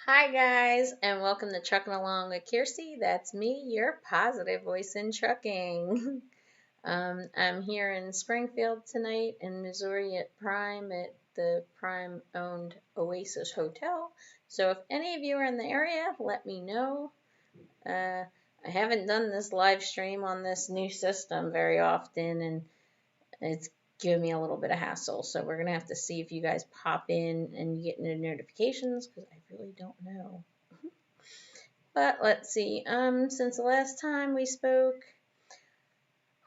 Hi guys, and welcome to Trucking Along with Kearsey. That's me, your positive voice in trucking. I'm here in Springfield tonight in Missouri at Prime at the Prime-owned Oasis Hotel. So if any of you are in the area, let me know. I haven't done this live stream on this new system very often, and it's given me a little bit of hassle. So we're gonna have to see if you guys pop in and you get no notifications because I really don't know. But let's see. Since the last time we spoke,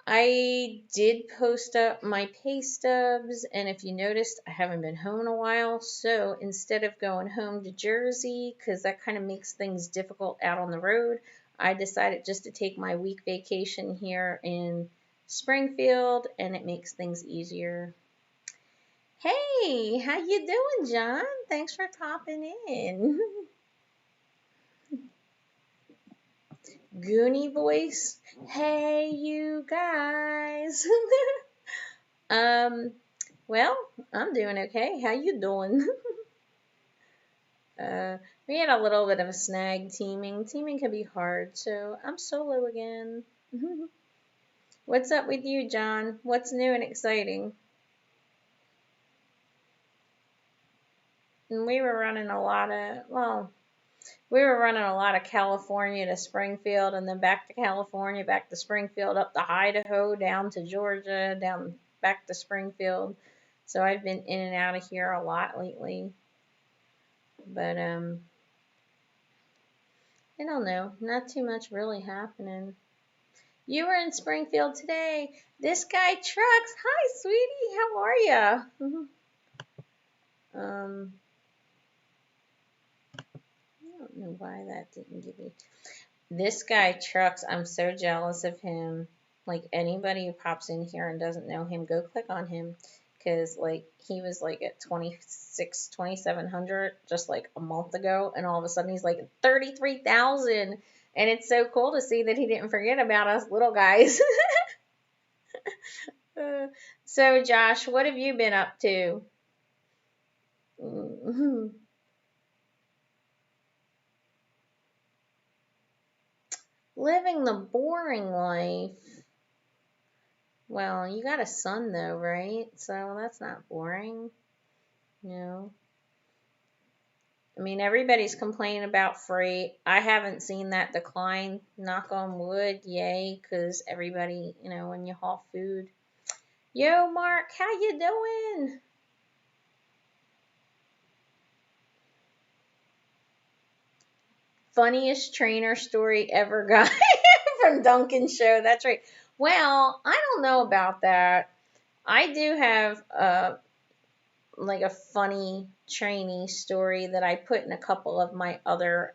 I did post up my pay stubs, and if you noticed, I haven't been home in a while. So instead of going home to Jersey, because that kind of makes things difficult out on the road, I decided just to take my week vacation here in Springfield, and it makes things easier. Hey, how you doing, John? Thanks for popping in. Goonie voice. Hey, you guys. um, well, I'm doing okay. How you doing? We had a little bit of a snag teaming. Teaming can be hard, so I'm solo again. What's up with you, John? What's new and exciting? And we were running a lot of, California to Springfield, and then back to California, back to Springfield, up to Idaho, down to Georgia, down back to Springfield. So I've been in and out of here a lot lately. But I don't know, not too much really happening. You were in Springfield today. This guy Trucks. Hi, sweetie. How are ya? I don't know why that didn't give me. This guy Trucks, I'm so jealous of him. Like, anybody who pops in here and doesn't know him, go click on him. Because, like, he was, like, at 2,700 just, like, a month ago. And all of a sudden, he's, like, 33,000. And it's so cool to see that he didn't forget about us little guys. So, Josh, what have you been up to? Living the boring life. Well, you got a son though, right? So that's not boring, you know. I mean, everybody's complaining about freight. I haven't seen that decline, knock on wood, yay, because everybody, you know, when you haul food. Yo, Mark, how you doing? Funniest trainer story ever, guy, from Duncan Show. That's right. Well, I don't know about that. I do have like a funny trainee story that I put in a couple of my other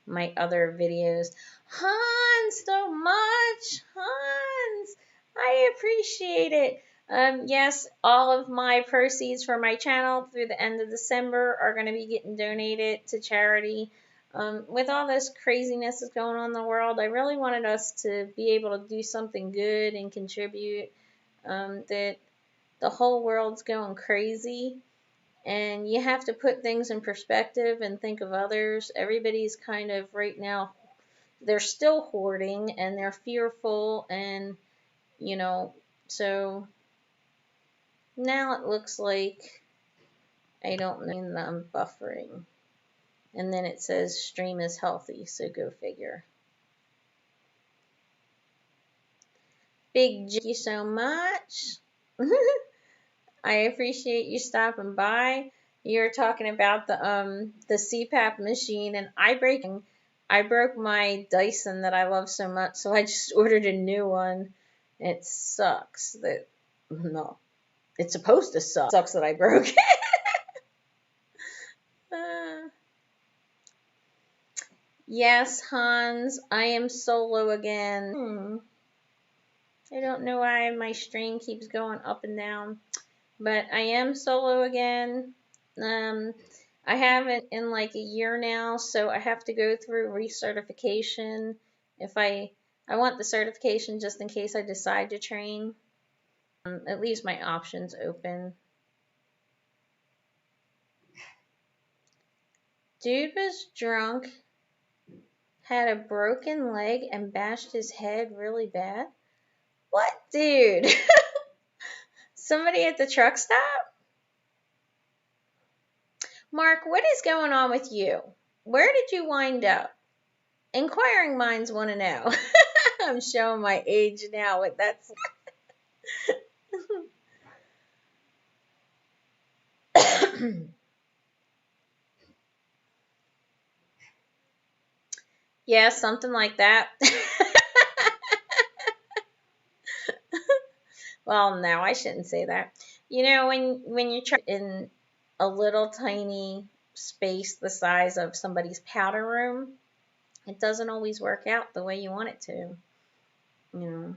videos. Hans, so much. Hans, I appreciate it. Yes, all of my proceeds for my channel through the end of December are going to be getting donated to charity. With all this craziness that's going on in the world, I really wanted us to be able to do something good and contribute. That the whole world's going crazy, and you have to put things in perspective and think of others. Everybody's kind of right now, they're still hoarding and they're fearful, and you know, so now it looks like, I don't know, that I'm buffering. And then it says stream is healthy, so go figure. Big J, thank you so much. I appreciate you stopping by. You're talking about the CPAP machine, and I broke my Dyson that I love so much, so I just ordered a new one. It sucks that, no, it's supposed to suck. It sucks that I broke it. Yes, Hans, I am solo again. I don't know why my stream keeps going up and down, but I am solo again. I haven't in like a year now, so I have to go through recertification. If I want the certification just in case I decide to train. It leaves my options open. Dude was drunk, had a broken leg, and bashed his head really bad. What, dude? Somebody at the truck stop? Mark, what is going on with you? Where did you wind up? Inquiring minds want to know. I'm showing my age now with that. Yeah, something like that. Well, no, I shouldn't say that. You know, when you try in a little tiny space the size of somebody's powder room, it doesn't always work out the way you want it to. You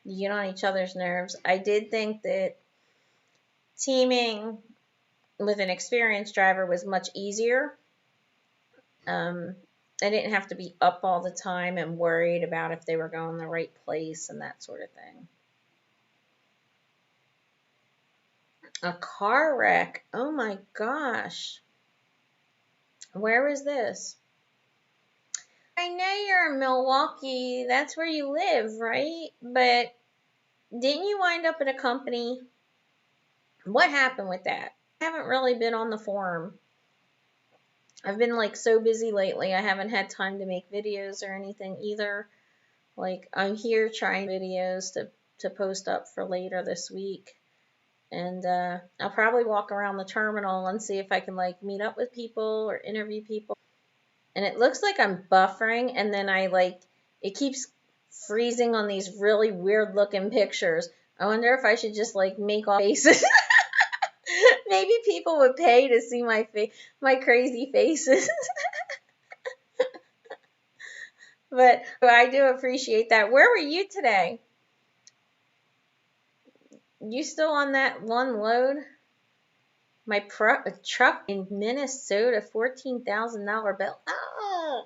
get on each other's nerves. I did think that teaming with an experienced driver was much easier. I didn't have to be up all the time and worried about if they were going the right place and that sort of thing. A car wreck. Oh my gosh. Where is this? I know you're in Milwaukee. That's where you live, right? But didn't you wind up at a company? What happened with that? I haven't really been on the forum. I've been like so busy lately. I haven't had time to make videos or anything either. Like I'm here trying videos to post up for later this week. And I'll probably walk around the terminal and see if I can like meet up with people or interview people. And it looks like I'm buffering, and then it keeps freezing on these really weird looking pictures. I wonder if I should just like make all faces. Maybe people would pay to see my crazy faces. But I do appreciate that. Where were you today? You still on that one load? My truck in Minnesota, $14,000 bill. Oh,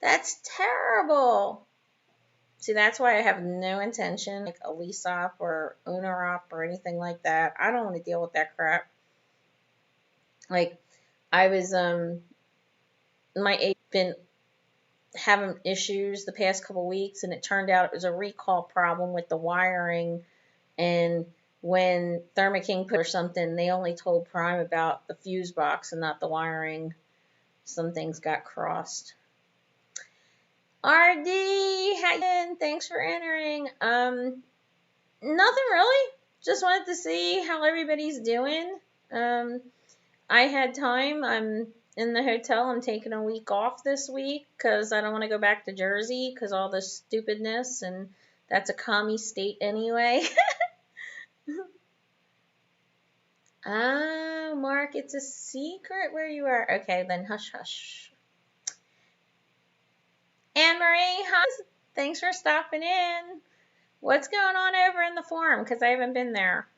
that's terrible. See, that's why I have no intention, like a lease op or owner op or anything like that. I don't want to deal with that crap. Like, I was, my agent been having issues the past couple weeks, and it turned out it was a recall problem with the wiring. And when Thermo King put or something, they only told Prime about the fuse box and not the wiring. Some things got crossed. RD, thanks for entering. Nothing really. Just wanted to see how everybody's doing. I had time. I'm in the hotel. I'm taking a week off this week because I don't want to go back to Jersey because all the stupidness, and that's a commie state anyway. Oh, Mark, it's a secret where you are. Okay, then hush, hush. Anne-Marie, hi. Thanks for stopping in. What's going on over in the forum? Because I haven't been there.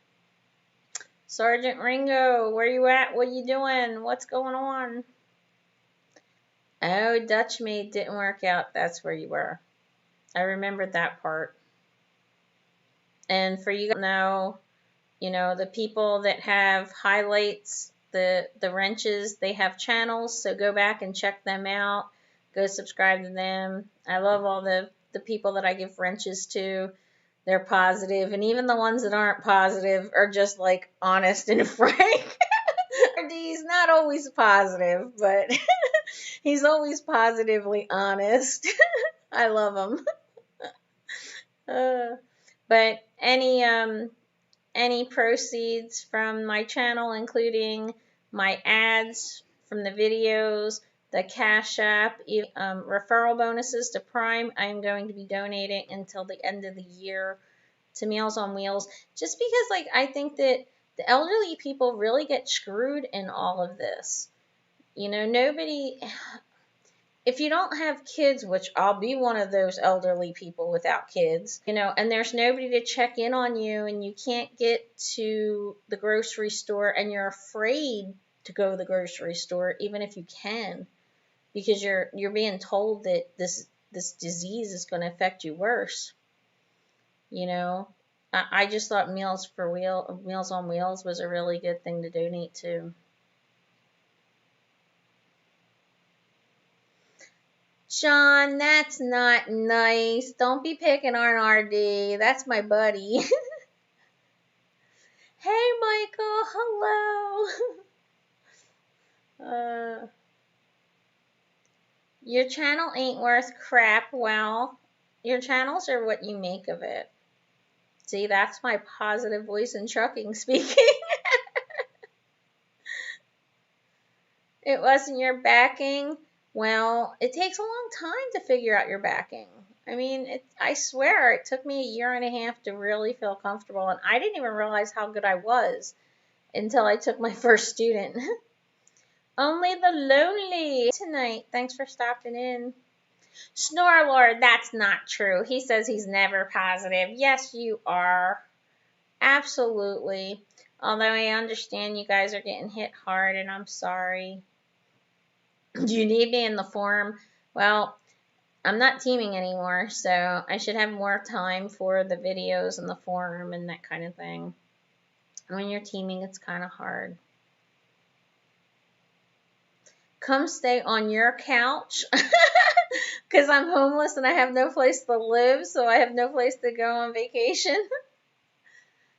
Sergeant Ringo, where you at? What you doing? What's going on? Oh, Dutch Maid didn't work out. That's where you were. I remembered that part. And for you to know, the people that have highlights, the wrenches, they have channels, so go back and check them out. Go subscribe to them. I love all the people that I give wrenches to. They're positive, and even the ones that aren't positive are just like honest and frank. RD's not always positive, but he's always positively honest. I love him. But any proceeds from my channel, including my ads from the videos, the Cash App, referral bonuses to Prime, I'm going to be donating until the end of the year to Meals on Wheels, just because I think that the elderly people really get screwed in all of this. Nobody, if you don't have kids, which I'll be one of those elderly people without kids, and there's nobody to check in on you, and you can't get to the grocery store, and you're afraid to go to the grocery store, even if you can, because you're being told that this disease is going to affect you worse. I just thought Meals on Wheels was a really good thing to donate to. Sean, that's not nice. Don't be picking on RD. That's my buddy. Hey, Michael. Hello. Your channel ain't worth crap. Well, your channels are what you make of it. See, that's my positive voice in trucking speaking. It wasn't your backing. Well, it takes a long time to figure out your backing. I mean, I swear it took me a year and a half to really feel comfortable, and I didn't even realize how good I was until I took my first student. Only the lonely tonight. Thanks for stopping in. Snorlord, that's not true. He says he's never positive. Yes, you are. Absolutely. Although I understand you guys are getting hit hard, and I'm sorry. Do you need me in the forum? Well, I'm not teaming anymore, so I should have more time for the videos and the forum and that kind of thing. When you're teaming, it's kind of hard. Come stay on your couch because I'm homeless and I have no place to live, so I have no place to go on vacation.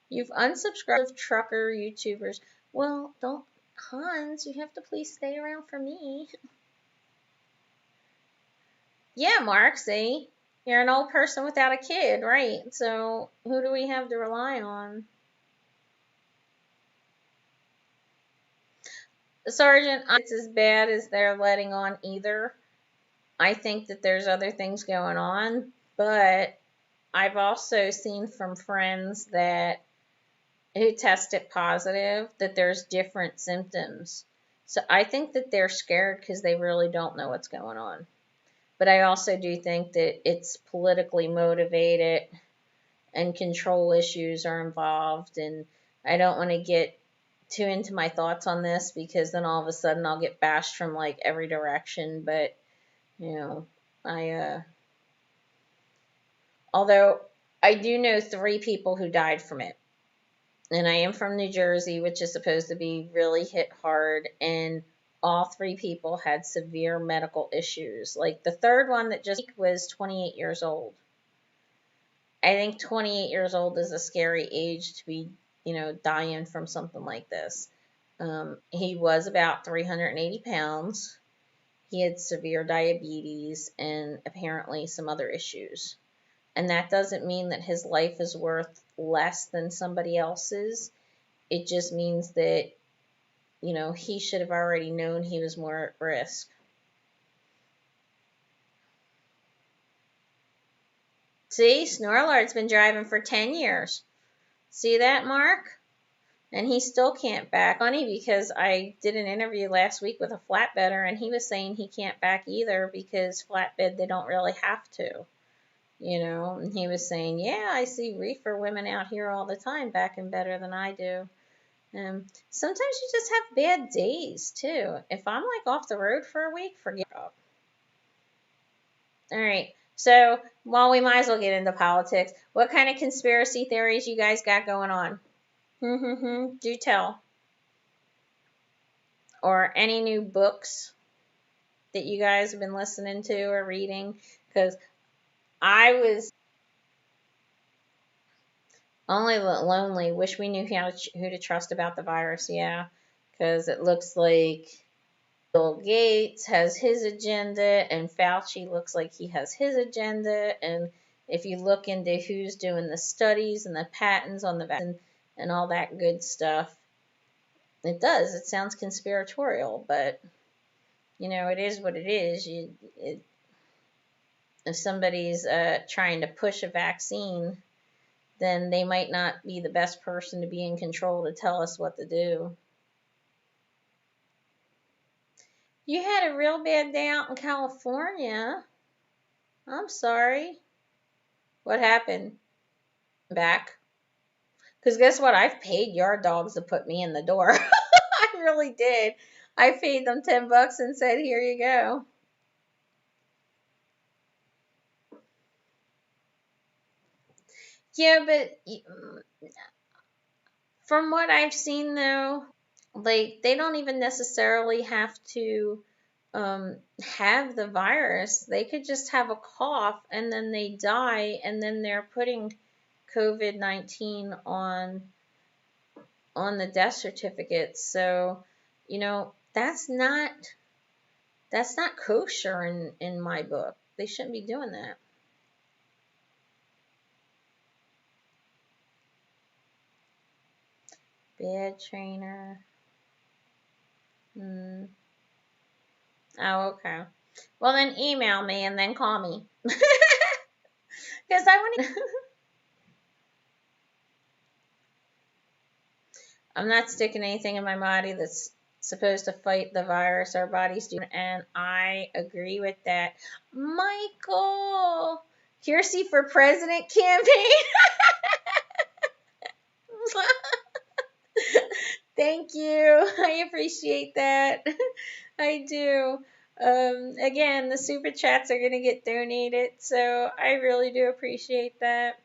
You've unsubscribed trucker YouTubers. Well, don't, Hans, you have to please stay around for me. Yeah, Mark, see? You're an old person without a kid, right? So who do we have to rely on? Sergeant, it's as bad as they're letting on either. I think that there's other things going on, but I've also seen from friends that who tested positive that there's different symptoms. So I think that they're scared because they really don't know what's going on. But I also do think that it's politically motivated and control issues are involved. And I don't want to get too into my thoughts on this because then all of a sudden I'll get bashed from like every direction. But, you know, although I do know 3 people who died from it. And I am from New Jersey, which is supposed to be really hit hard. And all 3 people had severe medical issues. Like the third one that just was 28 years old. I think 28 years old is a scary age to be, dying from something like this. He was about 380 pounds. He had severe diabetes and apparently some other issues. And that doesn't mean that his life is worth less than somebody else's. It just means that, he should have already known he was more at risk. See, Snorlard's been driving for 10 years. See that, Mark? And he still can't back. Funny because I did an interview last week with a flatbedder and he was saying he can't back either because flatbed, they don't really have to. And he was saying, yeah, I see reefer women out here all the time backing better than I do. Sometimes you just have bad days, too. If I'm, off the road for a week, forget it. All right. So, well, we might as well get into politics. What kind of conspiracy theories you guys got going on? Do tell. Or any new books that you guys have been listening to or reading? Because I was only lonely. Wish we knew who to trust about the virus. Yeah, because it looks like Bill Gates has his agenda, and Fauci looks like he has his agenda. And if you look into who's doing the studies and the patents on the vaccine and all that good stuff, it does. It sounds conspiratorial, but it is what it is. If somebody's trying to push a vaccine, then they might not be the best person to be in control to tell us what to do. You had a real bad day out in California. I'm sorry. What happened? Back? Because guess what? I've paid yard dogs to put me in the door. I really did. I paid them $10 and said, here you go. Yeah, but from what I've seen, though, they don't even necessarily have to have the virus. They could just have a cough and then they die, and then they're putting COVID-19 on the death certificate. So, that's not kosher in my book. They shouldn't be doing that. Bad trainer. Hmm. Oh, okay. Well, then email me and then call me. Because I want to. I'm not sticking anything in my body that's supposed to fight the virus our bodies do, and I agree with that. Michael, Kearsey for President campaign. Thank you. I appreciate that. I do. Again, the super chats are going to get donated, so I really do appreciate that.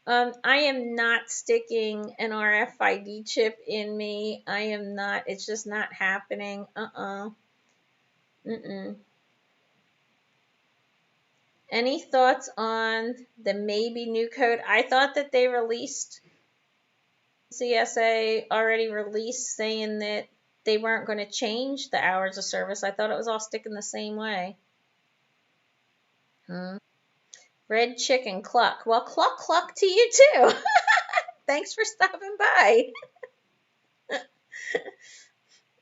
I am not sticking an RFID chip in me. I am not. It's just not happening. Mm-mm. Any thoughts on the maybe new code? I thought that they released, CSA already released saying that they weren't going to change the hours of service. I thought it was all sticking the same way. Red chicken cluck. Well, cluck cluck to you too. Thanks for stopping by.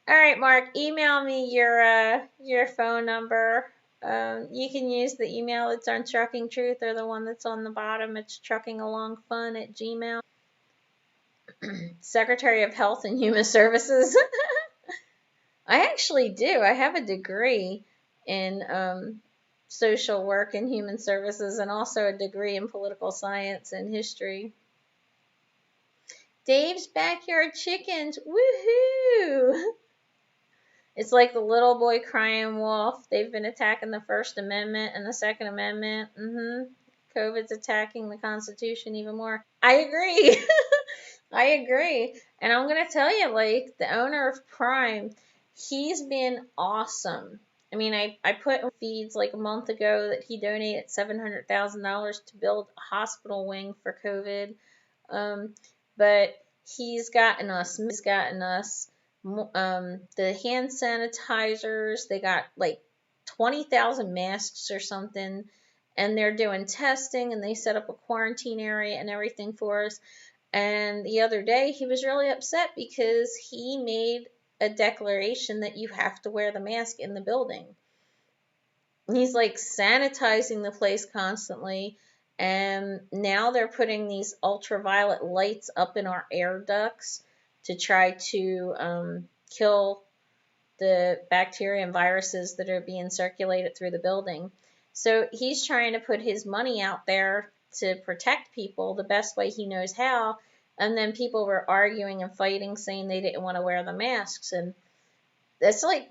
All right, Mark, email me your phone number. You can use the email that's on Trucking Truth or the one that's on the bottom. It's truckingalongfun@gmail. Secretary of Health and Human Services. I actually do. I have a degree in social work and human services, and also a degree in political science and history. Dave's Backyard Chickens. Woohoo! It's like the little boy crying wolf. They've been attacking the First Amendment and the Second Amendment. COVID's attacking the Constitution even more. I agree. I agree. And I'm going to tell you, like, the owner of Prime, he's been awesome. I mean, I put in feeds like a month ago that he donated $700,000 to build a hospital wing for COVID. But he's gotten us the hand sanitizers. They got like 20,000 masks or something, and they're doing testing, and they set up a quarantine area and everything for us. And the other day he was really upset because he made a declaration that you have to wear the mask in the building. He's like sanitizing the place constantly, and now they're putting these ultraviolet lights up in our air ducts to try to kill the bacteria and viruses that are being circulated through the building. So he's trying to put his money out there to protect people the best way he knows how. And then people were arguing and fighting, saying they didn't want to wear the masks. And that's like,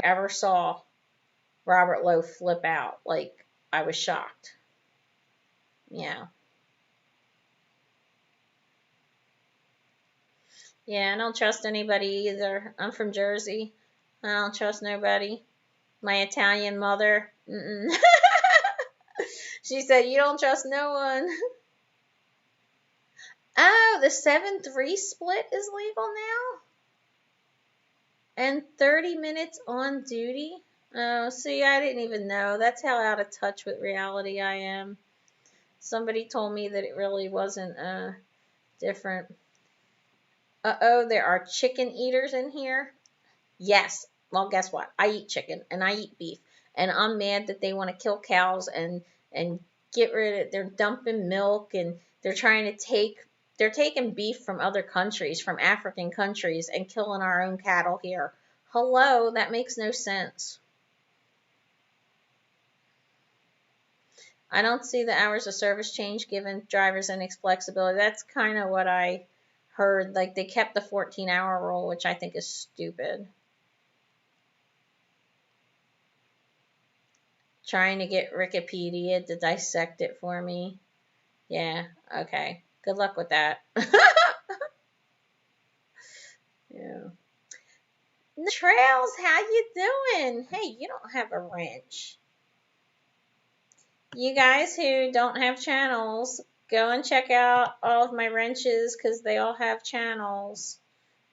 I ever saw Robert Lowe flip out. Like, I was shocked. Yeah. Yeah, I don't trust anybody either. I'm from Jersey. I don't trust nobody. My Italian mother. She said, you don't trust no one. Oh, the 7-3 split is legal now? And 30 minutes on duty? Oh, see, I didn't even know. That's how out of touch with reality I am. Somebody told me that it really wasn't different. Uh-oh, there are chicken eaters in here? Yes. Well, guess what? I eat chicken and I eat beef. And I'm mad that they want to kill cows and get rid of, they're dumping milk, and they're taking beef from other countries, from African countries, and killing our own cattle here. Hello, that makes no sense. I don't see the hours of service change given drivers any flexibility. That's kind of what I heard. Like, they kept the 14-hour rule, which I think is stupid. Trying to get Wikipedia to dissect it for me. Yeah, okay. Good luck with that. Yeah. Trails, how you doing? Hey, you don't have a wrench. You guys who don't have channels, go and check out all of my wrenches because they all have channels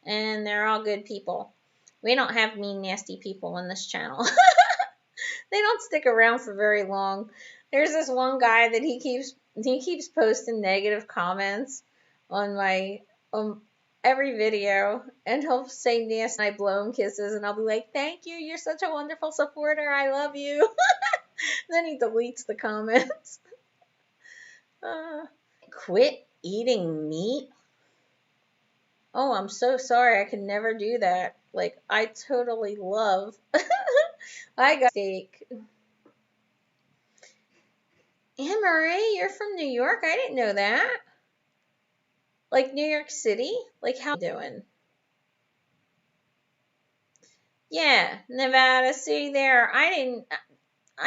and they're all good people. We don't have mean, nasty people in this channel. They don't stick around for very long. There's this one guy that he keeps posting negative comments on my every video, and he'll say nasty, and I blow him kisses, and I'll be like, "Thank you, you're such a wonderful supporter. I love you." Then he deletes the comments. Quit eating meat? Oh, I'm so sorry. I could never do that. Like, I totally love. I got steak. Anne Marie, you're from New York? I didn't know that. Like New York City? Like, how you doing? Yeah, Nevada. See there, I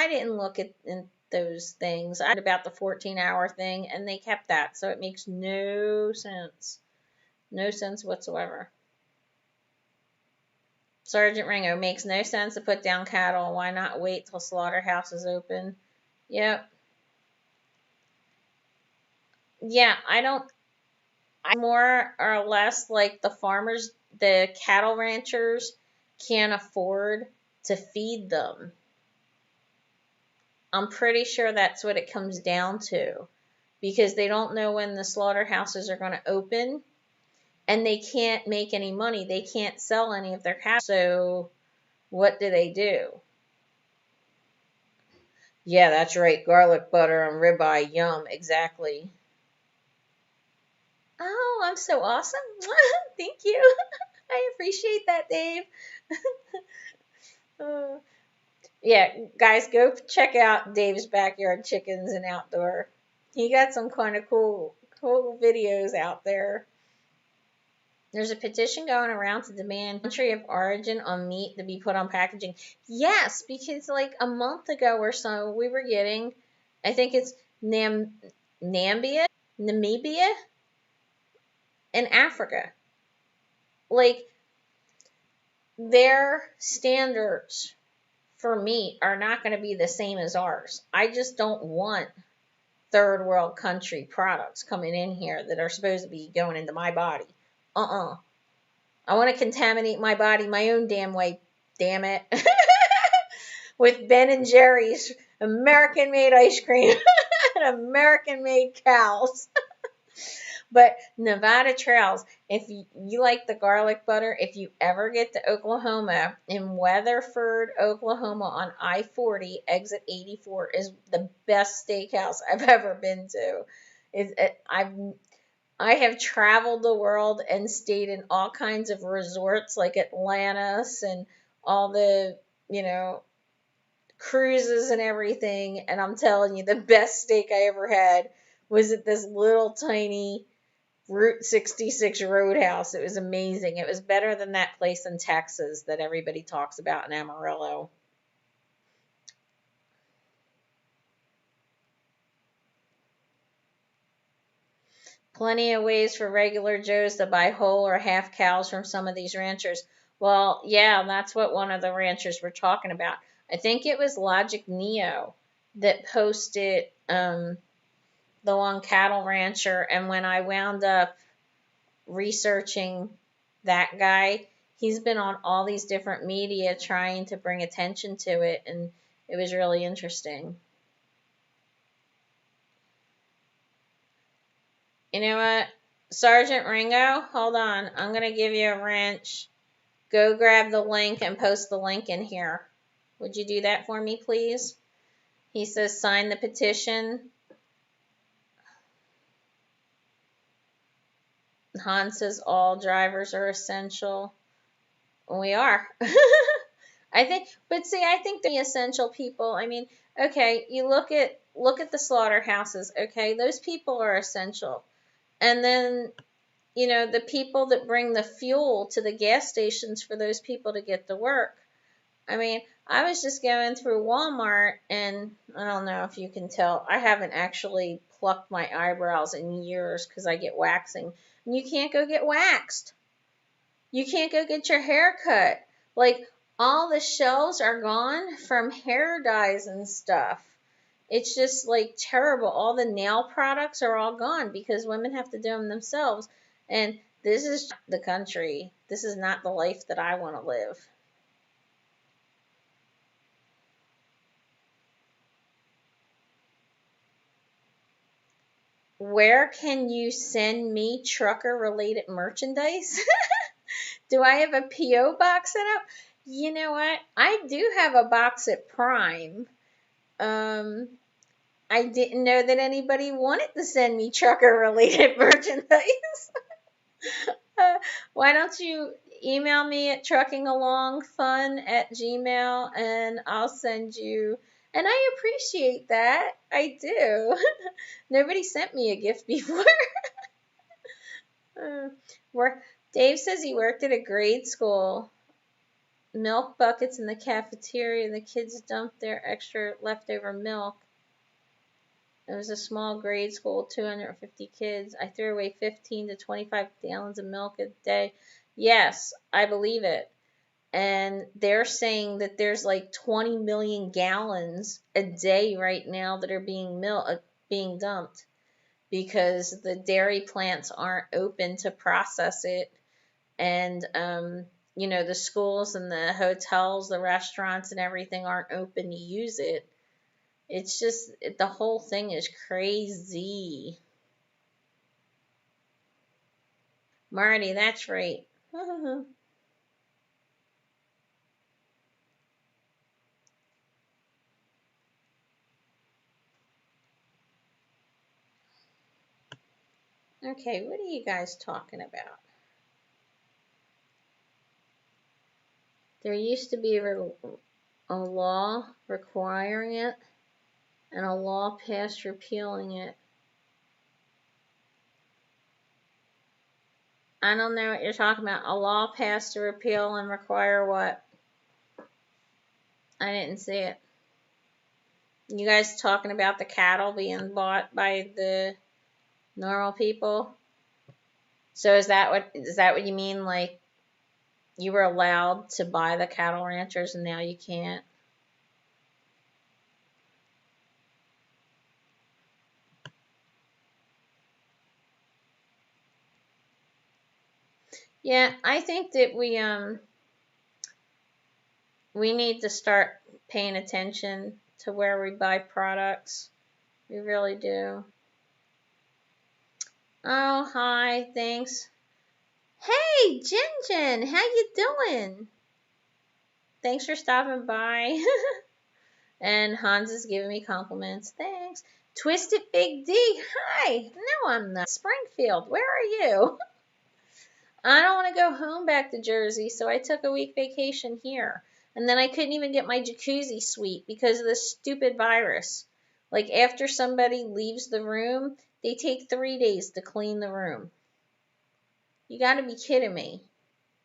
didn't look at in those things. I heard about the 14-hour thing, and they kept that, so it makes no sense. No sense whatsoever. Sergeant Ringo, makes no sense to put down cattle. Why not wait till slaughterhouse is open? Yep. Yeah, I more or less like the farmers, the cattle ranchers can't afford to feed them. I'm pretty sure that's what it comes down to, because they don't know when the slaughterhouses are going to open, and they can't make any money. They can't sell any of their cattle. So what do? Yeah, that's right. Garlic butter and ribeye. Yum. Exactly. Oh, I'm so awesome. Thank you. I appreciate that, Dave. Yeah, guys, go check out Dave's Backyard Chickens and Outdoor. He got some kind of cool videos out there. There's a petition going around to demand country of origin on meat to be put on packaging. Yes, because like a month ago or so, we were getting, I think it's Namibia, in Africa. Like, their standards for meat are not going to be the same as ours. I just don't want third world country products coming in here that are supposed to be going into my body. I want to contaminate my body my own damn way, damn it. With Ben and Jerry's American made ice cream and American made cows. But Nevada trails, if you like the garlic butter, if you ever get to Oklahoma, in Weatherford, Oklahoma on I-40, exit 84, is the best steakhouse I've ever been to. I have traveled the world and stayed in all kinds of resorts like Atlantis and all the, cruises and everything. And I'm telling you, the best steak I ever had was at this little tiny Route 66 Roadhouse. It was amazing. It was better than that place in Texas that everybody talks about in Amarillo. Plenty of ways for regular Joes to buy whole or half cows from some of these ranchers. Well, yeah, that's what one of the ranchers were talking about. I think it was Logic Neo that posted the one cattle rancher, and when I wound up researching that guy, he's been on all these different media trying to bring attention to it, and it was really interesting. You know what? Sergeant Ringo, hold on. I'm going to give you a wrench. Go grab the link and post the link in here. Would you do that for me, please? He says sign the petition. Han says all drivers are essential. We are. I think the essential people, I mean, okay, you look at the slaughterhouses, okay? Those people are essential. And then, the people that bring the fuel to the gas stations for those people to get to work. I mean, I was just going through Walmart, and I don't know if you can tell, I haven't actually plucked my eyebrows in years because I get waxing. And you can't go get waxed. You can't go get your hair cut. Like, all the shelves are gone from hair dyes and stuff. It's just like terrible. All the nail products are all gone because women have to do them themselves. And this is the country. This is not the life that I want to live. Where can you send me trucker related merchandise? Do I have a P.O. box set up? You know what? I do have a box at Prime. I didn't know that anybody wanted to send me trucker related merchandise. Why don't you email me at truckingalongfun@gmail and I'll send you. And I appreciate that. I do. Nobody sent me a gift before. Work. Dave says he worked at a grade school. Milk buckets in the cafeteria. The kids dumped their extra leftover milk. It was a small grade school, 250 kids. I threw away 15 to 25 gallons of milk a day. Yes, I believe it. And they're saying that there's like 20 million gallons a day right now that are being dumped because the dairy plants aren't open to process it. And, the schools and the hotels, the restaurants and everything aren't open to use it. It's just, the whole thing is crazy. Marty, that's right. Okay, what are you guys talking about? There used to be a law requiring it and a law passed repealing it. I don't know what you're talking about. A law passed to repeal and require what? I didn't see it. You guys talking about the cattle being bought by the normal people? So is that what you mean? Like, you were allowed to buy the cattle ranchers and now you can't? Yeah, I think that we need to start paying attention to where we buy products. We really do. Oh, hi, thanks. Hey, Jinjin, how you doing? Thanks for stopping by. And Hans is giving me compliments. Thanks. Twisted Big D, hi. No, I'm not. Springfield, where are you? I don't want to go home back to Jersey, so I took a week vacation here. And then I couldn't even get my jacuzzi suite because of this stupid virus. Like, after somebody leaves the room, they take 3 days to clean the room. You gotta be kidding me.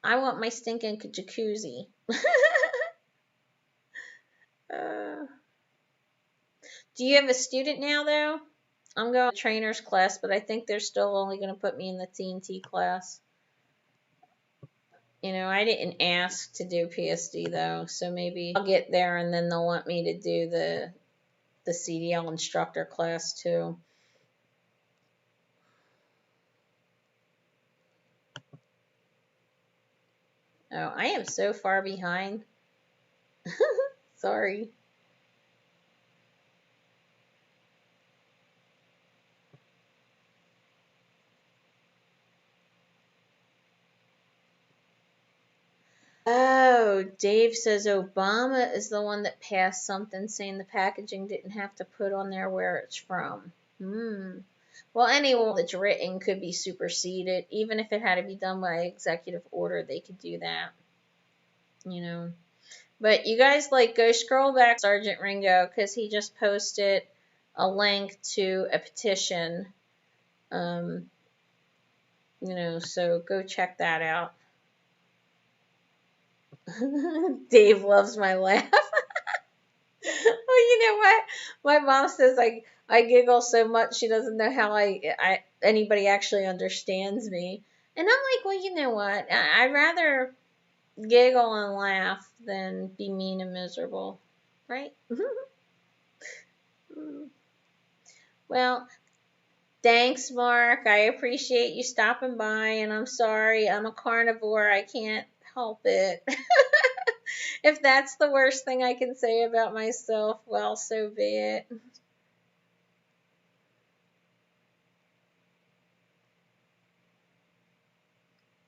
I want my stinking jacuzzi. Do you have a student now, though? I'm going to trainer's class, but I think they're still only going to put me in the TNT class. I didn't ask to do PSD, though, so maybe I'll get there and then they'll want me to do the CDL instructor class, too. Oh, I am so far behind. Sorry. Oh, Dave says Obama is the one that passed something saying the packaging didn't have to put on there where it's from. Well, any law that's written could be superseded. Even if it had to be done by executive order, they could do that. But you guys, go scroll back Sergeant Ringo, because he just posted a link to a petition. So go check that out. Dave loves my laugh. Well, you know what? My mom says I giggle so much she doesn't know how anybody actually understands me. And I'm like, well, you know what? I'd rather, giggle and laugh than be mean and miserable, right? Well, thanks, Mark. I appreciate you stopping by, and I'm sorry. I'm a carnivore. I can't help it. If that's the worst thing I can say about myself, well, so be it.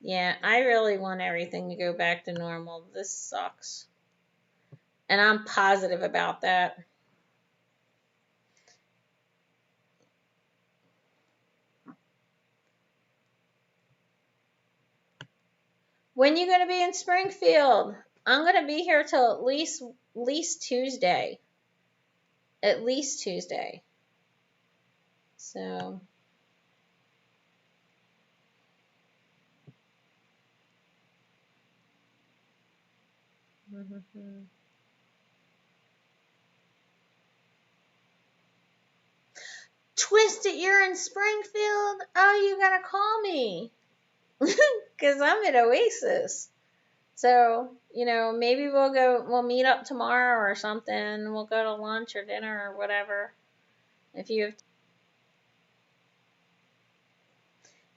Yeah, I really want everything to go back to normal. This sucks. And I'm positive about that. When you going to be in Springfield? I'm going to be here till at least Tuesday. At least Tuesday. So, Twisted, you're in Springfield? Oh, you got to call me. Because I'm at Oasis. So, maybe we'll meet up tomorrow or something. We'll go to lunch or dinner or whatever. If you have.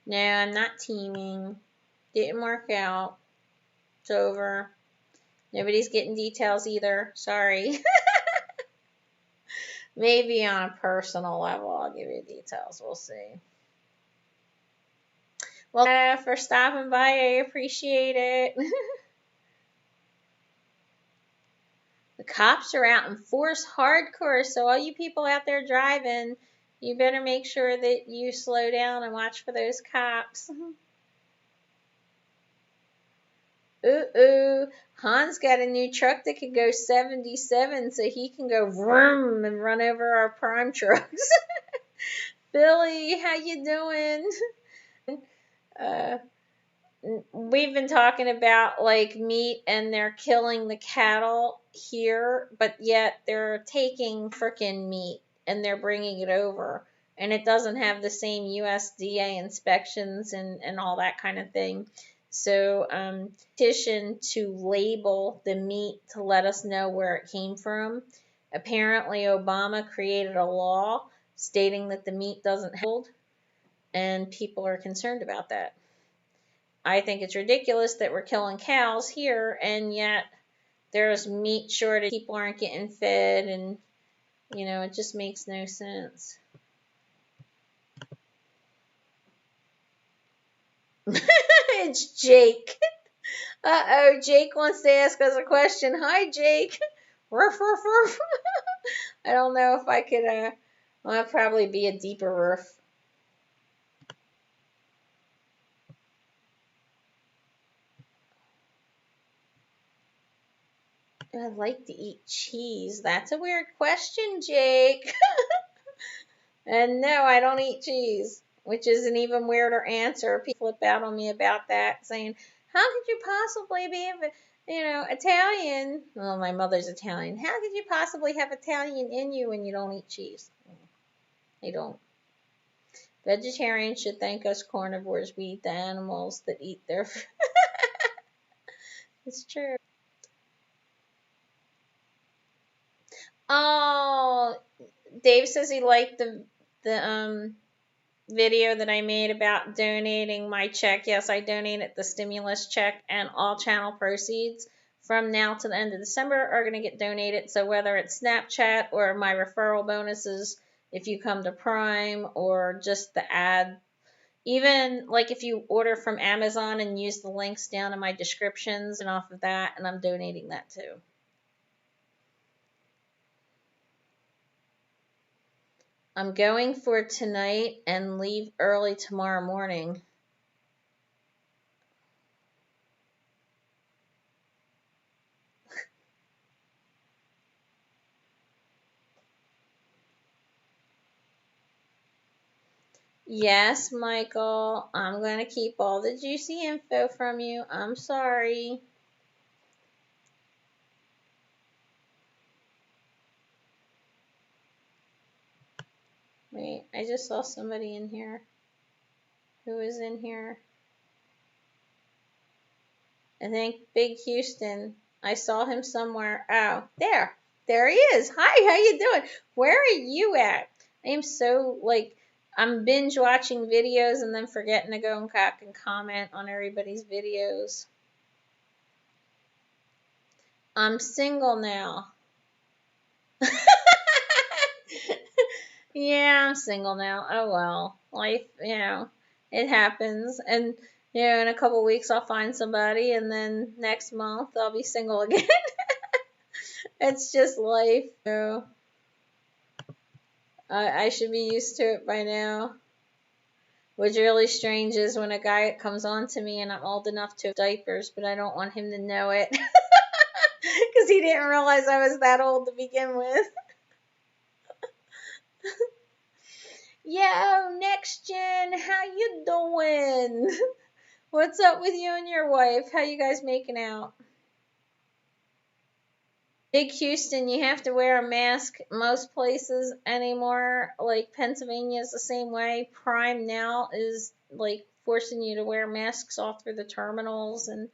No, I'm not teaming. Didn't work out. It's over. Nobody's getting details either. Sorry. Maybe on a personal level, I'll give you details. We'll see. Well, for stopping by, I appreciate it. The cops are out in force hardcore, so all you people out there driving, you better make sure that you slow down and watch for those cops. Ooh, Hans got a new truck that can go 77, so he can go vroom and run over our prime trucks. Billy, how you doing? Uh, we've been talking about like meat and they're killing the cattle here, but yet they're taking frickin' meat and they're bringing it over. And it doesn't have the same USDA inspections and all that kind of thing. So, petition to label the meat to let us know where it came from. Apparently, Obama created a law stating that the meat doesn't hold, and people are concerned about that. I think it's ridiculous that we're killing cows here, and yet there's meat shortage. People aren't getting fed, and it just makes no sense. It's Jake. Uh-oh, Jake wants to ask us a question. Hi, Jake. Ruff, ruff, ruff. I don't know if I could, well, that'd probably be a deeper ruff. I like to eat cheese. That's a weird question, Jake. And no, I don't eat cheese, which is an even weirder answer. People flip out on me about that, saying, "How could you possibly be, Italian?" Well, my mother's Italian. How could you possibly have Italian in you when you don't eat cheese? I don't. Vegetarians should thank us carnivores. We eat the animals that eat their. It's true. Oh, Dave says he liked the video that I made about donating my check. Yes, I donated the stimulus check, and all channel proceeds from now to the end of December are going to get donated. So whether it's Snapchat or my referral bonuses, if you come to Prime, or just the ad, even like if you order from Amazon and use the links down in my descriptions and off of that, and I'm donating that too. I'm going for tonight and leave early tomorrow morning. Yes, Michael, I'm going to keep all the juicy info from you. I'm sorry. Wait, I just saw somebody in here. Who is in here? I think Big Houston. I saw him somewhere. Oh, there he is. Hi, how you doing? Where are you at? I am so like I'm binge watching videos and then forgetting to go and back and comment on everybody's videos. I'm single now. Yeah, I'm single now. Oh well, life, it happens. And in a couple weeks I'll find somebody, and then next month I'll be single again. It's just life. So I should be used to it by now. What's really strange is when a guy comes on to me and I'm old enough to diapers, but I don't want him to know it because he didn't realize I was that old to begin with. Yo, next gen, how you doing? What's up with you and your wife? How you guys making out? Big Houston, you have to wear a mask most places anymore. Like Pennsylvania is the same way. Prime now is like forcing you to wear masks all through the terminals, and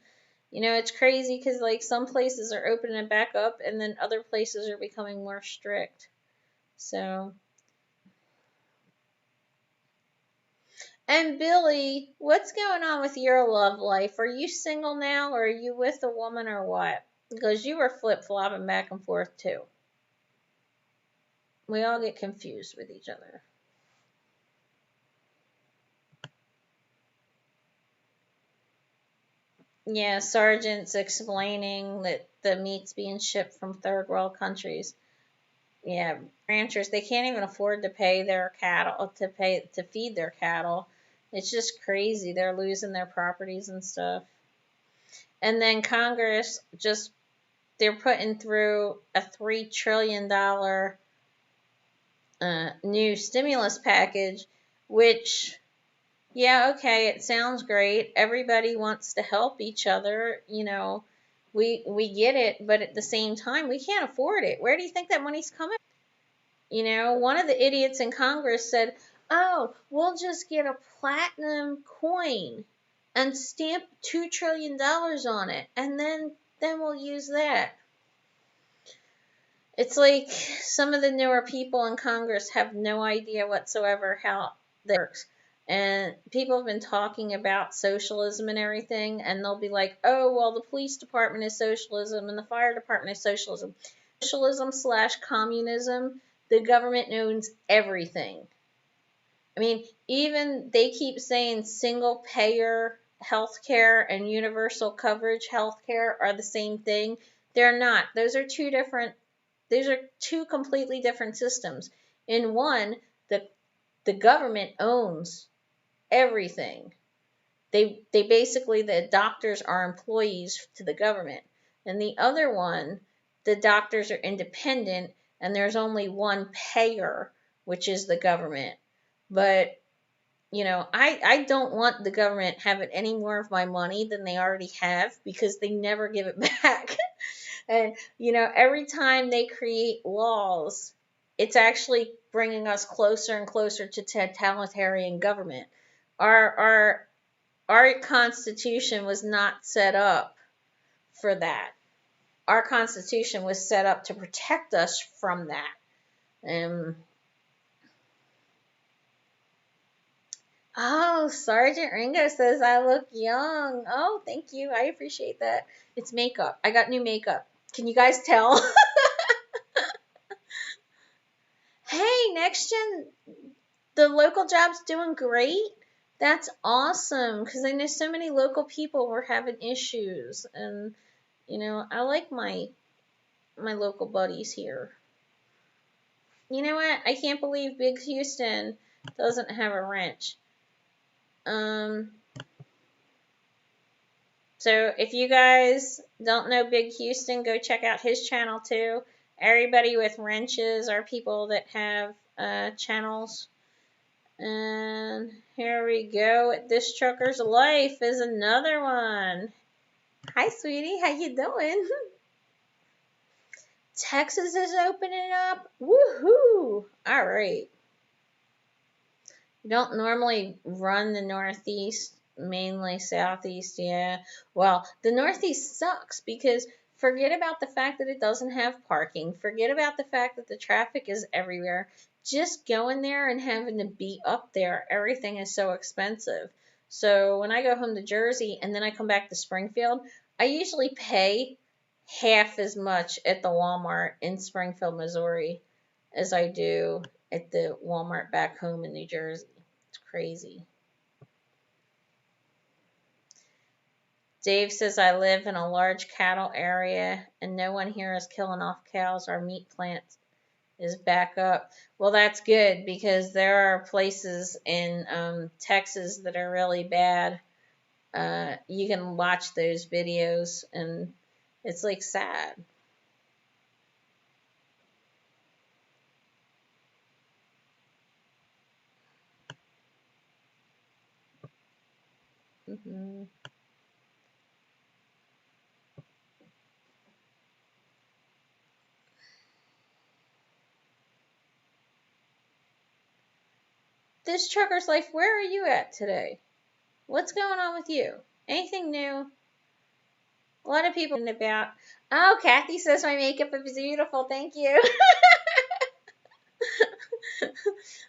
it's crazy because like some places are opening it back up, and then other places are becoming more strict. So. And Billy, what's going on with your love life? Are you single now, or are you with a woman, or what? Because you were flip-flopping back and forth too. We all get confused with each other. Yeah, sergeant's explaining that the meat's being shipped from third world countries. Yeah, ranchers, they can't even afford to pay their cattle to feed their cattle. It's just crazy. They're losing their properties and stuff. And then Congress they're putting through a $3 trillion new stimulus package, which, yeah, okay, it sounds great. Everybody wants to help each other. We get it, but at the same time, we can't afford it. Where do you think that money's coming? One of the idiots in Congress said, "Oh, we'll just get a platinum coin and stamp $2 trillion on it, and then we'll use that." It's like some of the newer people in Congress have no idea whatsoever how that works. And people have been talking about socialism and everything, and they'll be like, "Oh, well, the police department is socialism and the fire department is socialism." Socialism/communism, the government owns everything. I mean, even they keep saying single payer healthcare and universal coverage healthcare are the same thing. They're not. Those are two completely different systems. In one, the government owns everything. They basically, the doctors are employees to the government. And the other one, the doctors are independent and there's only one payer, which is the government. But I don't want the government having any more of my money than they already have because they never give it back. And, every time they create laws, it's actually bringing us closer and closer to totalitarian government. Our Constitution was not set up for that. Our Constitution was set up to protect us from that. Oh, Sergeant Ringo says I look young. Oh, thank you. I appreciate that. It's makeup. I got new makeup. Can you guys tell? Hey, next gen, the local job's doing great. That's awesome because I know so many local people were having issues, and I like my local buddies here. You know what? I can't believe Big Houston doesn't have a wrench. So if you guys don't know Big Houston, go check out his channel too. Everybody with wrenches are people that have channels. And here we go. This Trucker's Life is another one. Hi, sweetie. How you doing? Texas is opening up. Woohoo! All right. We don't normally run the Northeast Mainly Southeast, yeah. Well, the Northeast sucks because forget about the fact that it doesn't have parking. Forget about the fact that the traffic is everywhere. Just going there and having to be up there, everything is so expensive. So when I go home to Jersey and then I come back to Springfield, I usually pay half as much at the Walmart in Springfield, Missouri as I do at the Walmart back home in New Jersey. It's crazy. Dave says, I live in a large cattle area and no one here is killing off cows. Our meat plant is back up. Well, that's good because there are places in Texas that are really bad. You can watch those videos and it's like sad. Hmm. This trucker's life, where are you at today? What's going on with you? Anything new? A lot of people about. Oh, Kathy says my makeup is beautiful. Thank you.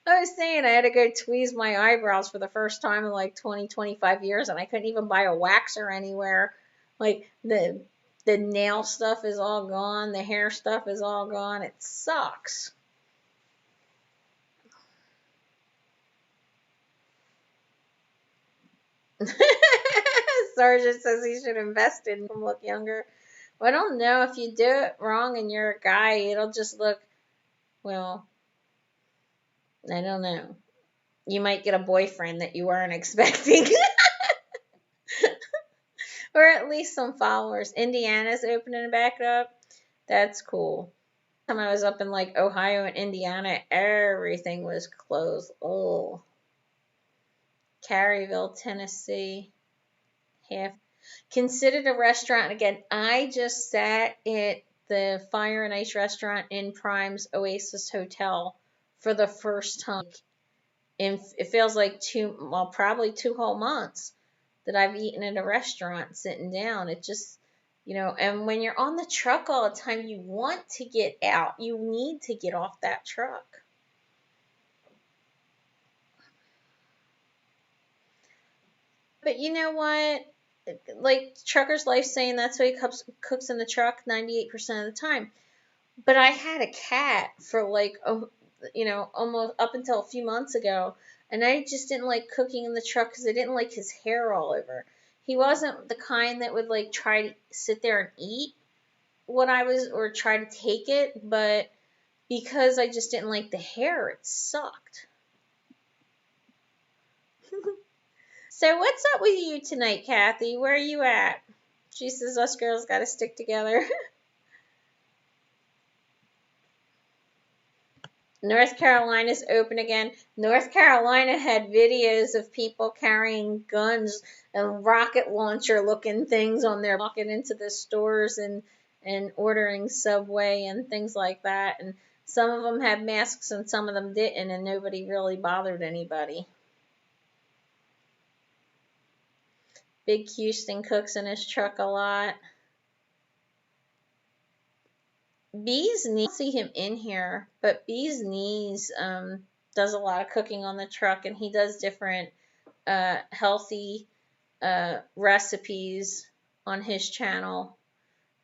I was saying I had to go tweeze my eyebrows for the first time in like 20, 25 years, and I couldn't even buy a waxer anywhere. Like the nail stuff is all gone, the hair stuff is all gone. It sucks. Sergeant says he should invest in him look younger. Well, I don't know if you do it wrong and you're a guy, it'll just look, well, I don't know. You might get a boyfriend that you weren't expecting. Or at least some followers. Indiana's opening back up. That's cool. Time I was up in like Ohio and Indiana, everything was closed. Oh, Caryville, Tennessee, half considered a restaurant. Again, I just sat at the Fire and Ice restaurant in Prime's Oasis Hotel for the first time. And it feels like probably 2 whole months that I've eaten at a restaurant sitting down. It just, and when you're on the truck all the time, you want to get out. You need to get off that truck. But you know what? Like Trucker's Life saying that's why he cooks in the truck 98% of the time. But I had a cat for like, almost up until a few months ago. And I just didn't like cooking in the truck because I didn't like his hair all over. He wasn't the kind that would like try to sit there and eat or try to take it. But because I just didn't like the hair, it sucked. So what's up with you tonight, Kathy? Where are you at? She says us girls got to stick together. North Carolina's open again. North Carolina had videos of people carrying guns and rocket launcher looking things on their walking into the stores and ordering Subway and things like that. And some of them had masks and some of them didn't, and nobody really bothered anybody. Big Houston cooks in his truck a lot. Bee's Knees, I don't see him in here, but Bee's Knees does a lot of cooking on the truck, and he does different healthy recipes on his channel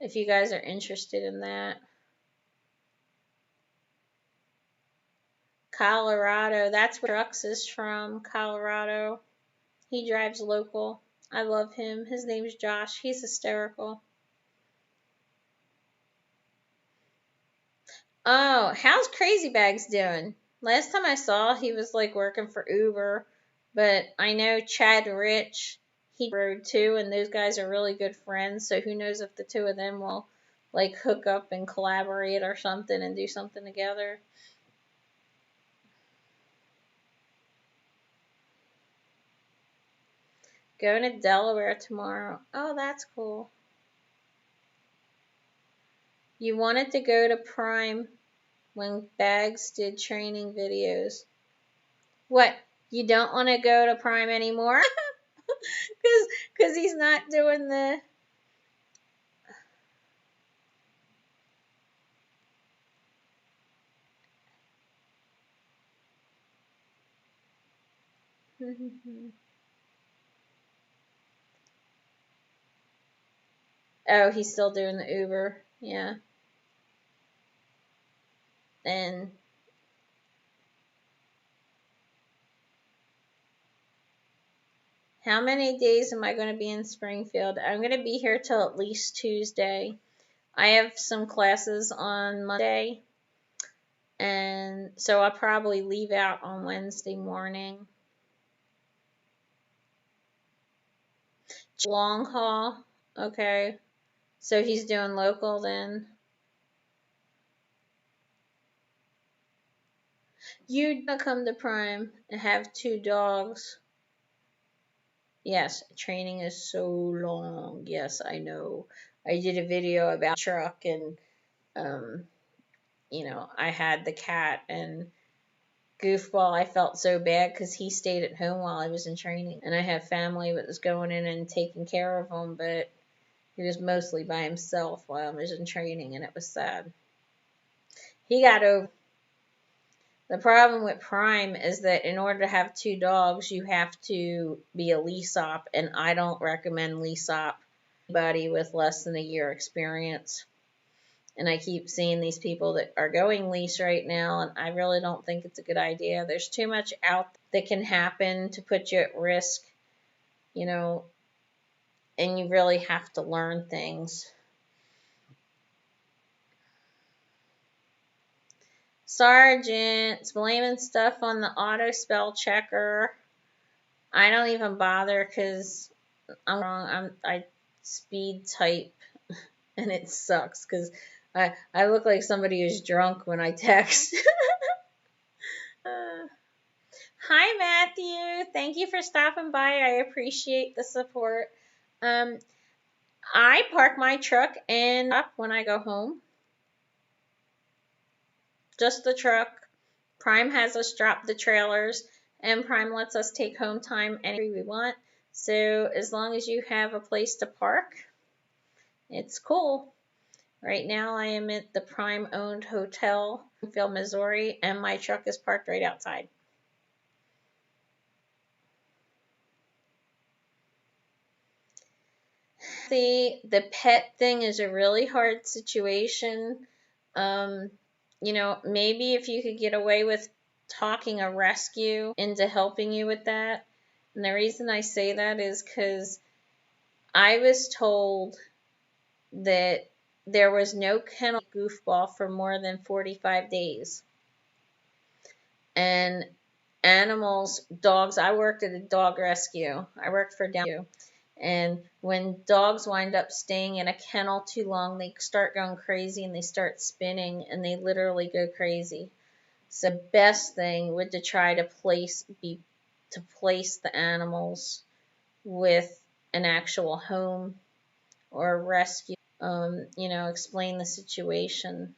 if you guys are interested in that. Colorado, that's where Trucks is from, Colorado. He drives local. I love him. His name's Josh. He's hysterical. Oh, how's Crazy Bags doing? Last time I saw, he was like working for Uber, but I know Chad Rich, he rode too, and those guys are really good friends. So who knows if the two of them will like hook up and collaborate or something and do something together. Going to Delaware tomorrow. Oh, that's cool. You wanted to go to Prime when Bags did training videos. What? You don't want to go to Prime anymore? Because he's not doing the. Oh, he's still doing the Uber. Yeah. And how many days am I going to be in Springfield? I'm going to be here till at least Tuesday. I have some classes on Monday, and so I'll probably leave out on Wednesday morning. Long haul. Okay. So he's doing local then. You'd come to Prime and have 2 dogs. Yes, training is so long. Yes, I know. I did a video about truck and I had the cat and Goofball. I felt so bad because he stayed at home while I was in training, and I had family that was going in and taking care of him, but he was mostly by himself while I was in training, and it was sad. He got over. The problem with Prime is that in order to have 2 dogs, you have to be a lease op, and I don't recommend lease op anybody with less than a year experience. And I keep seeing these people that are going lease right now, and I really don't think it's a good idea. There's too much out that can happen to put you at risk, and you really have to learn things. Sergeant's blaming stuff on the auto spell checker. I don't even bother because I'm wrong. I speed type, and it sucks because I look like somebody who's drunk when I text. Hi, Matthew. Thank you for stopping by. I appreciate the support. I park my truck and up when I go home. Just the truck. Prime has us drop the trailers, and Prime lets us take home time any we want. So as long as you have a place to park, it's cool. Right now I am at the Prime-owned hotel in Springfield, Missouri, and my truck is parked right outside. The pet thing is a really hard situation. Maybe if you could get away with talking a rescue into helping you with that. And the reason I say that is because I was told that there was no kennel Goofball for more than 45 days. And animals, dogs, I worked at a dog rescue. I worked for Down. And when dogs wind up staying in a kennel too long, they start going crazy and they start spinning and they literally go crazy. So the best thing would to try to place the animals with an actual home or a rescue. Explain the situation.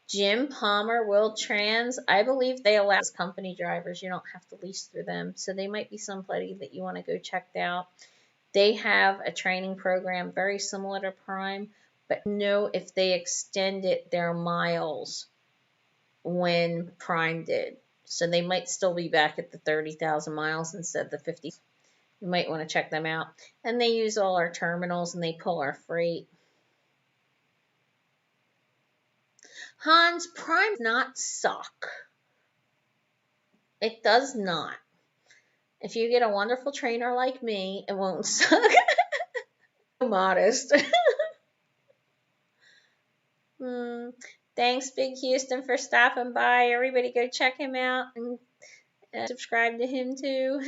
Jim Palmer, Will Trans, I believe they allow company drivers. You don't have to lease through them. So they might be somebody that you want to go check out. They have a training program very similar to Prime, but know if they extended their miles when Prime did. So they might still be back at the 30,000 miles instead of the 50. You might want to check them out. And they use all our terminals and they pull our freight. Hans, Prime does not suck. It does not. If you get a wonderful trainer like me, it won't suck. Modest. Thanks, Big Houston, for stopping by. Everybody go check him out and subscribe to him too.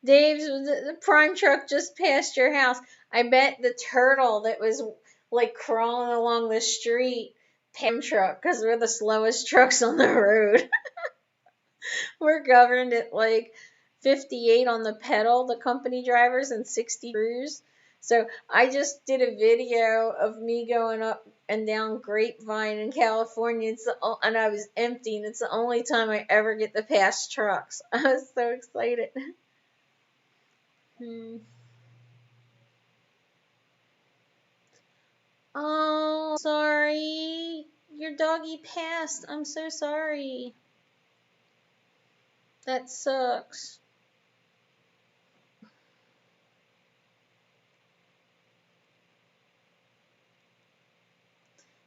Dave's the Prime truck just passed your house. I bet the turtle that was like crawling along the street Prime truck because we're the slowest trucks on the road. We're governed at like 58 on the pedal, the company drivers, and 60 cruise. So I just did a video of me going up and down Grapevine in California. And I was empty, and it's the only time I ever get to pass trucks. I was so excited. Hmm. Oh, sorry. Your doggy passed. I'm so sorry. That sucks.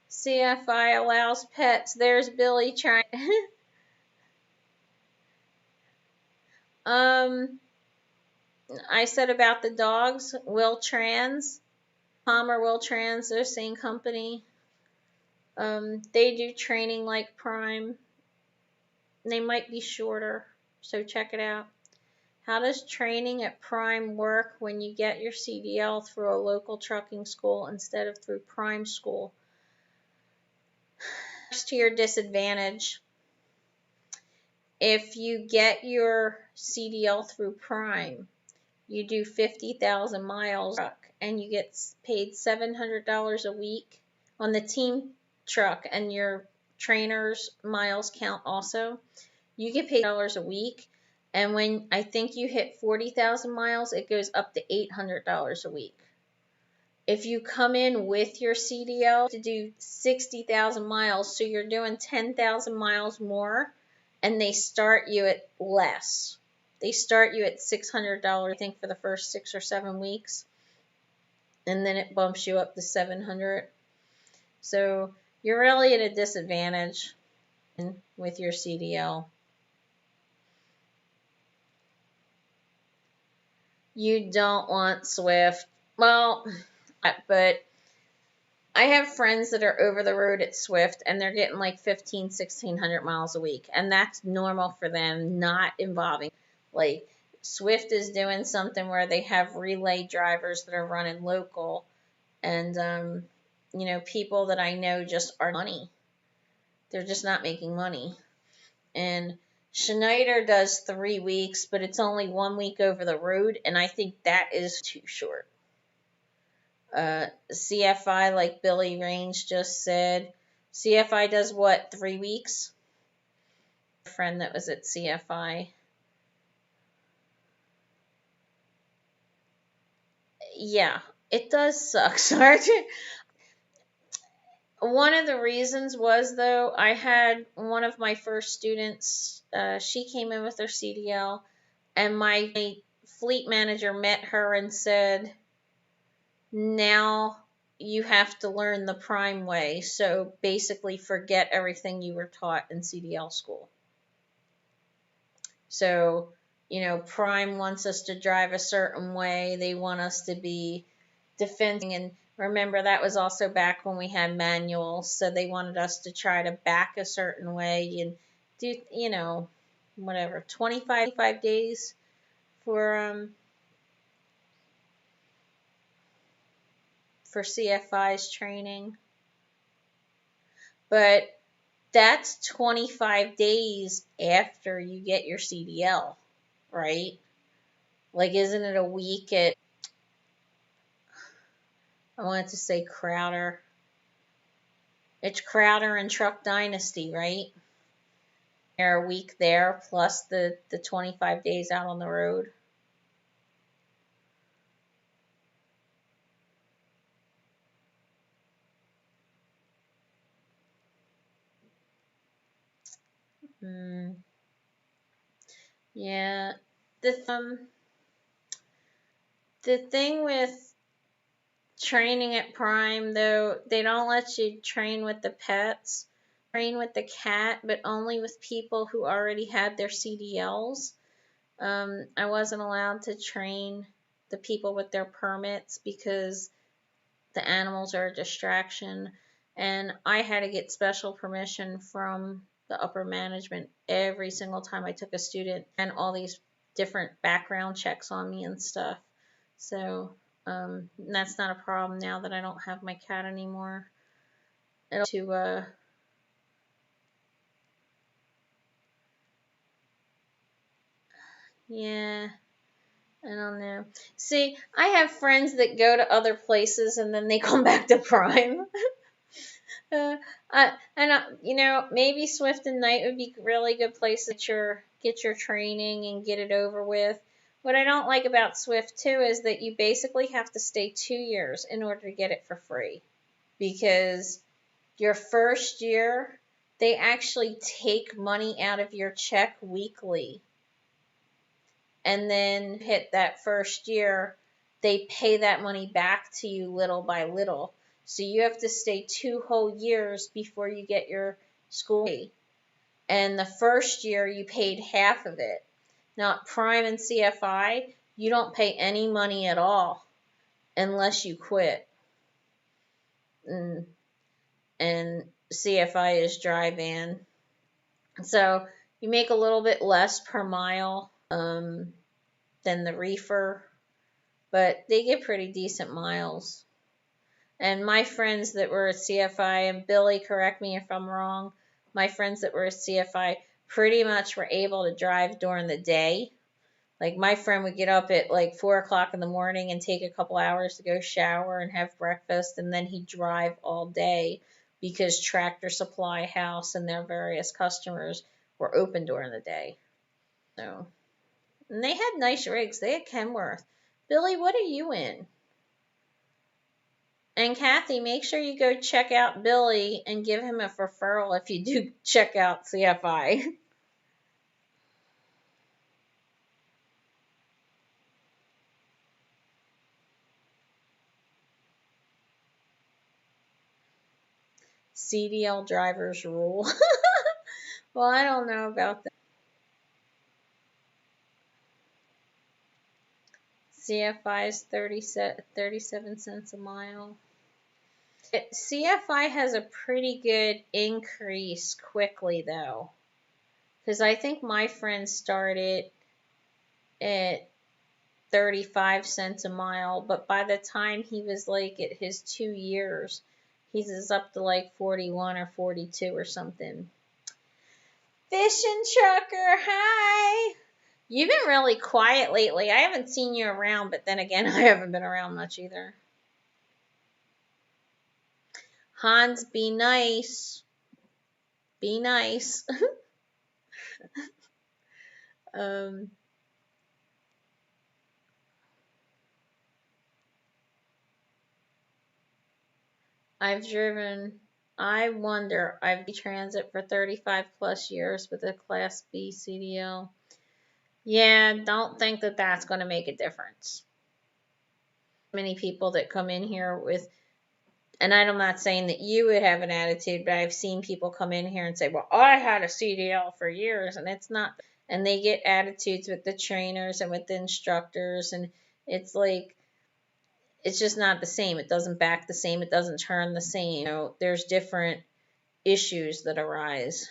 CFI allows pets. There's Billy trying. um, I said about the dogs, Will Trans, Palmer Will Trans, they're the same company. They do training like Prime. They might be shorter, so check it out. How does training at Prime work when you get your CDL through a local trucking school instead of through Prime school? To your disadvantage. If you get your CDL through Prime, you do 50,000 miles and you get paid $700 a week on the team truck, and your trainer's miles count also. You get paid $100 a week, and when I think you hit 40,000 miles, it goes up to $800 a week. If you come in with your CDL to do 60,000 miles, so you're doing 10,000 miles more, and they start you at less. They start you at $600, I think, for the first 6 or 7 weeks, and then it bumps you up to $700. So you're really at a disadvantage with your CDL. You don't want Swift. Well, but I have friends that are over the road at Swift, and they're getting like 1,600 miles a week, and that's normal for them, not involving, like, Swift is doing something where they have relay drivers that are running local, and people that I know just are money. They're just not making money. And Schneider does 3 weeks, but it's only 1 week over the road, and I think that is too short. CFI, like Billy Range just said, CFI does what, 3 weeks? A friend that was at CFI. Yeah, it does suck. Sorry. One of the reasons was, though, I had one of my first students, she came in with her CDL, and my fleet manager met her and said, now you have to learn the Prime way. So basically, forget everything you were taught in CDL school. So, Prime wants us to drive a certain way. They want us to be defending. And remember, that was also back when we had manuals. So they wanted us to try to back a certain way and do, whatever, 25 days for CFI's training. But that's 25 days after you get your CDL, right? Like, isn't it a week at, I wanted to say Crowder. It's Crowder and Truck Dynasty, right? They're a week there plus the 25 days out on the road. Yeah. The thing with training at Prime, though, they don't let you train with the pets. Train with the cat, but only with people who already had their CDLs. I wasn't allowed to train the people with their permits because the animals are a distraction, and I had to get special permission from the upper management every single time I took a student, and all these different background checks on me and stuff. So that's not a problem now that I don't have my cat anymore. Yeah, I don't know. See, I have friends that go to other places and then they come back to Prime. uh, maybe Swift and Knight would be really good places to get your training and get it over with. What I don't like about Swift too is that you basically have to stay 2 years in order to get it for free, because your first year they actually take money out of your check weekly, and then hit that first year, they pay that money back to you little by little. So you have to stay 2 whole years before you get your school fee. And the first year you paid half of it. Now at Prime and CFI, you don't pay any money at all unless you quit. And CFI is dry van. So you make a little bit less per mile than the reefer, but they get pretty decent miles. And my friends that were at CFI, and Billy, correct me if I'm wrong, my friends that were at CFI pretty much were able to drive during the day. Like my friend would get up at like 4 o'clock in the morning and take a couple hours to go shower and have breakfast, and then he'd drive all day because Tractor Supply House and their various customers were open during the day. So, and they had nice rigs. They had Kenworth. Billy, what are you in? And Kathy, make sure you go check out Billy and give him a referral if you do check out CFI. CDL drivers rule. Well, I don't know about that. CFI is 37 cents a mile. CFI has a pretty good increase quickly, though. Because I think my friend started at 35 cents a mile, but by the time he was like at his 2 years, he's up to like 41 or 42 or something. Fishing Trucker, hi! You've been really quiet lately. I haven't seen you around, but then again, I haven't been around much either. Hans, be nice. Be nice. I've driven transit for 35 plus years with a Class B CDL. Yeah, don't think that that's going to make a difference. Many people that come in here with, and I'm not saying that you would have an attitude, but I've seen people come in here and say, well, I had a CDL for years, and it's not, and they get attitudes with the trainers and with the instructors, and it's like, it's just not the same. It doesn't back the same. It doesn't turn the same. There's different issues that arise.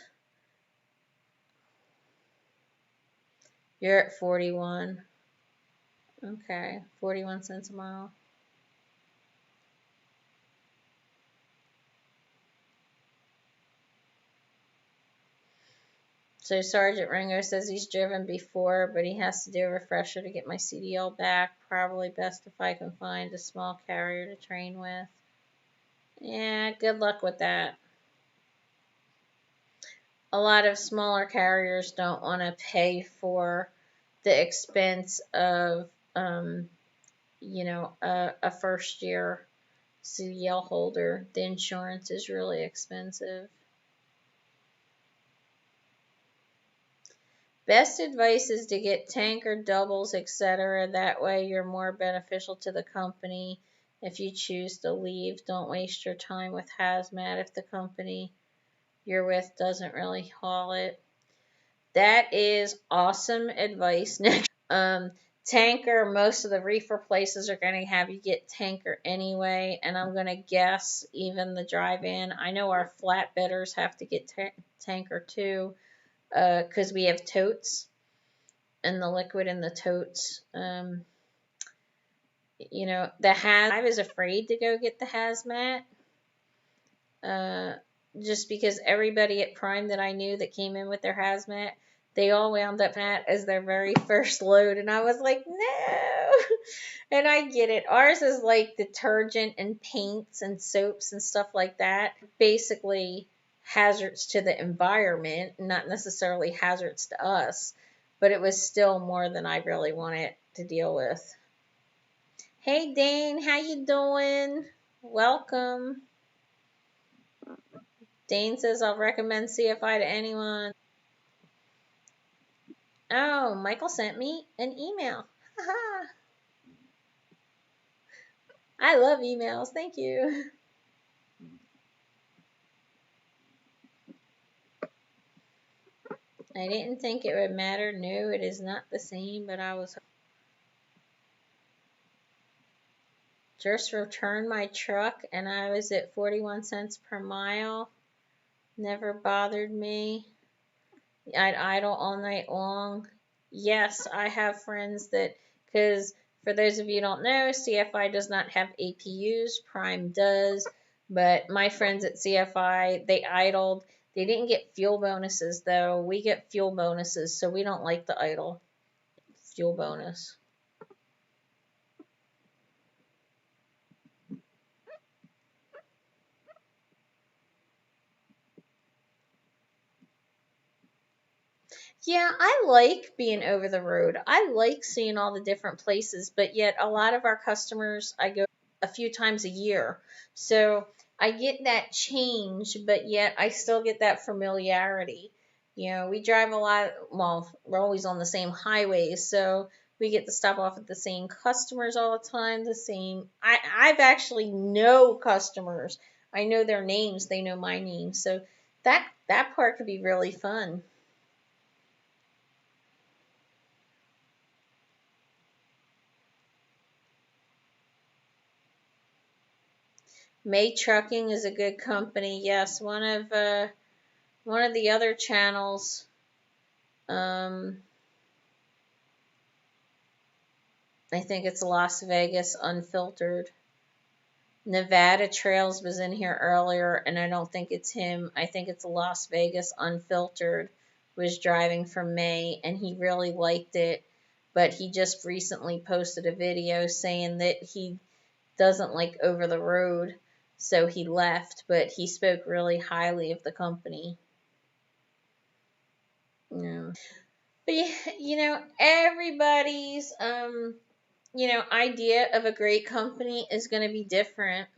You're at 41. Okay, 41 cents a mile. So Sergeant Ringo says he's driven before, but he has to do a refresher to get my CDL back. Probably best if I can find a small carrier to train with. Yeah, good luck with that. A lot of smaller carriers don't want to pay for the expense of, a first year CDL holder. The insurance is really expensive. Best advice is to get tanker doubles, etc. That way you're more beneficial to the company. If you choose to leave, don't waste your time with hazmat if the company you're with doesn't really haul it. That is awesome advice. Tanker, most of the reefer places are going to have you get tanker anyway, and I'm going to guess even the drive-in. I know our flatbedders have to get tanker too, because we have totes, and the liquid in the totes. The I was afraid to go get the hazmat, just because everybody at Prime that I knew that came in with their hazmat, they all wound up at as their very first load, and I was like, no. And I get it. Ours is like detergent and paints and soaps and stuff like that. Basically hazards to the environment, not necessarily hazards to us, but it was still more than I really wanted to deal with. Hey Dane, how you doing? Welcome. Dane says I'll recommend CFI to anyone. Oh, Michael sent me an email. Haha. I love emails. Thank you. I didn't think it would matter. No, it is not the same, but I was just returned my truck and I was at 41 cents per mile. Never bothered me. I'd idle all night long. Yes, I have friends that, because for those of you who don't know, CFI does not have APUs, Prime does, but my friends at CFI, they idled. They didn't get fuel bonuses though. We get fuel bonuses, so we don't like the idle fuel bonus. Yeah, I like being over the road. I like seeing all the different places, but yet a lot of our customers I go a few times a year. So I get that change, but yet I still get that familiarity. We drive a lot, well, we're always on the same highways, so we get to stop off at the same customers all the time, the same. I've actually know customers. I know their names, they know my name. So that part could be really fun. May Trucking is a good company. Yes, one of the other channels. Um, I think it's Las Vegas Unfiltered. Nevada Trails was in here earlier, and I don't think it's him. I think it's Las Vegas Unfiltered was driving from May, and he really liked it. But he just recently posted a video saying that he doesn't like over the road, so he left. But he spoke really highly of the company. Yeah. But everybody's idea of a great company is going to be different.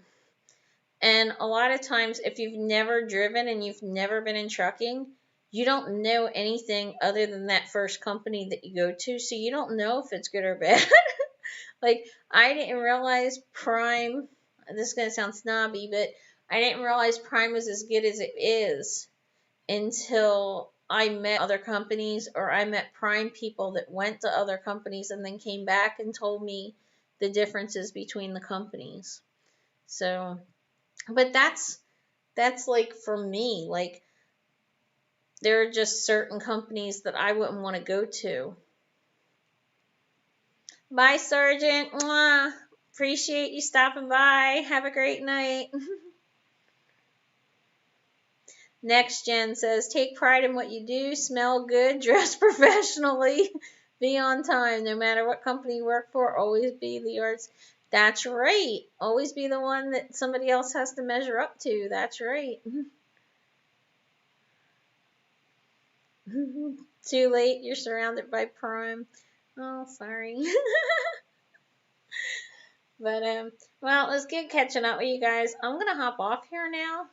And a lot of times if you've never driven and you've never been in trucking, you don't know anything other than that first company that you go to, so you don't know if it's good or bad. Like I didn't realize Prime, this is going to sound snobby, but I didn't realize Prime was as good as it is until I met other companies, or I met Prime people that went to other companies and then came back and told me the differences between the companies. So, but that's like for me, like there are just certain companies that I wouldn't want to go to. Bye, Sergeant. Mwah. Appreciate you stopping by. Have a great night. Next Gen says, take pride in what you do, smell good, dress professionally, be on time. No matter what company you work for, always be the arts. That's right. Always be the one that somebody else has to measure up to. That's right. Too late. You're surrounded by Prime. Oh, sorry. But, well, it was good catching up with you guys. I'm going to hop off here now.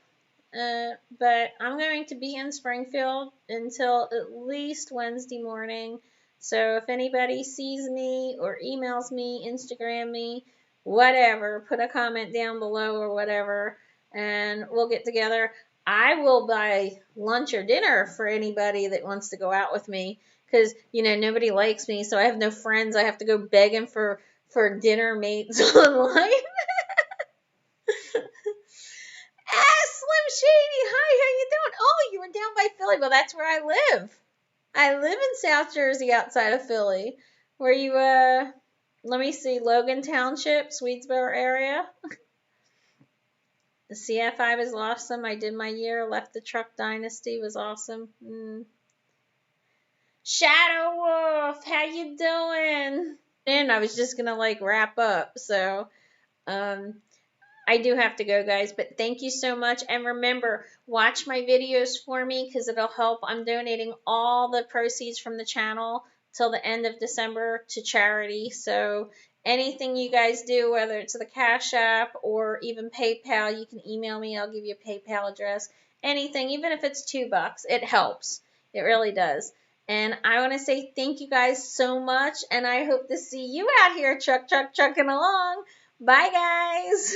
But I'm going to be in Springfield until at least Wednesday morning. So if anybody sees me or emails me, Instagram me, whatever, put a comment down below or whatever, and we'll get together. I will buy lunch or dinner for anybody that wants to go out with me because, nobody likes me, so I have no friends. I have to go begging for dinner mates online. Slim Shady, hi, how you doing? Oh, you were down by Philly. Well, that's where I live. I live in South Jersey outside of Philly. Where you, let me see, Logan Township, Swedesboro area. The CFI was awesome. I did my year, left the truck dynasty, was awesome. Shadow Wolf, how you doing? And I was just gonna like wrap up. So um, I do have to go, guys, but thank you so much. And remember, watch my videos for me because it'll help. I'm donating all the proceeds from the channel till the end of December to charity. So anything you guys do, whether it's the Cash App or even PayPal, you can email me. I'll give you a PayPal address. Anything, even if it's $2, it helps. It really does. And I want to say thank you guys so much. And I hope to see you out here trucking along. Bye, guys.